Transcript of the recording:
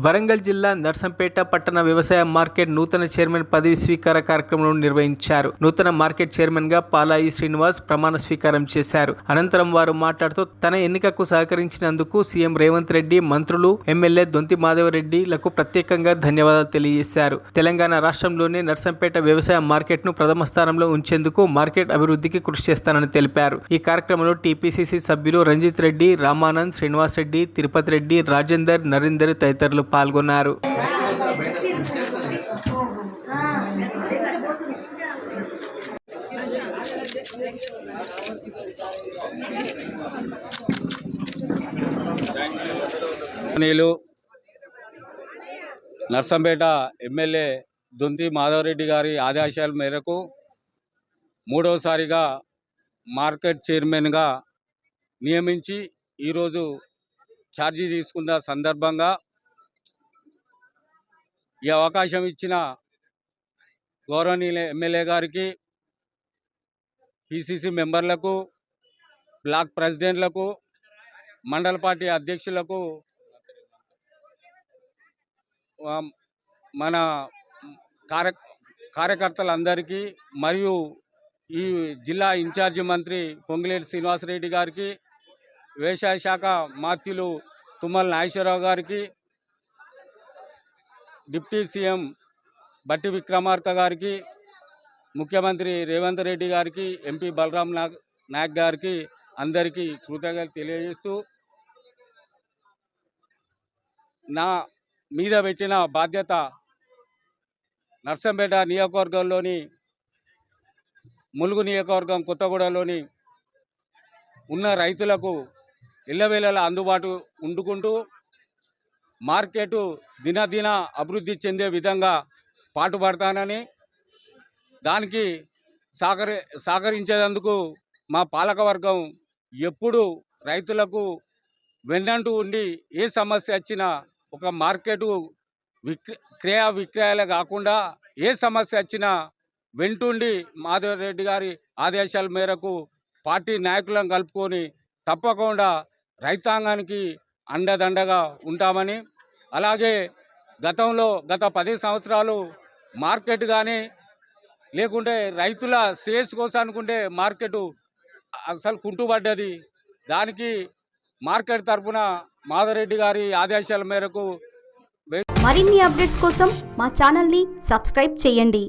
వరంగల్ జిల్లా నర్సంపేట పట్టణ వ్యవసాయ మార్కెట్ నూతన చైర్మన్ పదవి స్వీకార కార్యక్రమం నిర్వహించారు. నూతన మార్కెట్ చైర్మన్ గా పాలాయి శ్రీనివాస్ ప్రమాణ స్వీకారం చేశారు. అనంతరం వారు మాట్లాడుతూ తన ఎన్నికకు సహకరించినందుకు సీఎం రేవంత్ రెడ్డి, మంత్రులు, ఎమ్మెల్యే దొంతి మాధవరెడ్డిలకు ప్రత్యేకంగా ధన్యవాదాలు తెలియజేశారు. తెలంగాణ రాష్ట్రంలోనే నర్సంపేట వ్యవసాయ మార్కెట్ ను ప్రథమ స్థానంలో ఉంచేందుకు మార్కెట్ అభివృద్ధికి కృషి చేస్తానని తెలిపారు. ఈ కార్యక్రమంలో టీపీసీసీ సభ్యులు రంజిత్ రెడ్డి, రామానంద్, శ్రీనివాస్ రెడ్డి, తిరుపతి రెడ్డి, రాజేందర్, నరేందర్ తదితరులు పాల్గొన్నారు. నర్సంపేట ఎమ్మెల్యే దొంతి మాధవరెడ్డి గారి ఆదేశాల మేరకు మూడవసారిగా మార్కెట్ చైర్మన్గా నియమించి ఈరోజు ఛార్జీ తీసుకున్న సందర్భంగా ఈ అవకాశం ఇచ్చిన గౌరవనీయ ఎమ్మెల్యే గారికి, పిసిసి మెంబర్లకు, బ్లాక్ ప్రెసిడెంట్లకు, మండల పార్టీ అధ్యక్షులకు, మన కార్యకర్తలందరికీ మరియు ఈ జిల్లా ఇన్ఛార్జి మంత్రి పొంగిలేటి శ్రీనివాసరెడ్డి గారికి, వ్యవసాయ శాఖ మాత్యులు తుమ్మల నాగేశ్వరరావు గారికి, డిప్యూటీ సీఎం బట్టి విక్రమార్క గారికి, ముఖ్యమంత్రి రేవంత్ రెడ్డి గారికి, ఎంపీ బలరాం నాయక్ గారికి అందరికీ కృతజ్ఞతలు తెలియజేస్తూ, నా మీద పెట్టిన బాధ్యత నర్సంపేట నియోజకవర్గంలోని ములుగు నియోజకవర్గం కొత్తగూడలోని ఉన్న రైతులకు ఇళ్లవేళలా అందుబాటు ఉండుకుంటూ మార్కెట్ దినదిన అభివృద్ధి చెందే విధంగా పాటుపడతానని, దానికి సహకరించేందుకు మా పాలకవర్గం ఎప్పుడు రైతులకు వెన్నంటూ ఉండి ఏ సమస్య వచ్చినా ఒక మార్కెట్ క్రయ విక్రయాలే కాకుండా ఏ సమస్య వచ్చినా వెంటుండి మాధవరెడ్డి గారి ఆదేశాల మేరకు పార్టీ నాయకులను కలుపుకొని తప్పకుండా రైతాంగానికి అండదండగా ఉంటామని, అలాగే గత 10 సంవత్సరాలు మార్కెట్ కానీ లేకుంటే రైతుల శ్రేయస్ కోసం అనుకుంటే మార్కెట్ అసలు కుంటుపడ్డది. దానికి మార్కెట్ తరఫున మాధవరెడ్డి గారి ఆదేశాల మేరకు మరిన్ని అప్డేట్స్ కోసం మా ఛానల్ని సబ్స్క్రైబ్ చేయండి.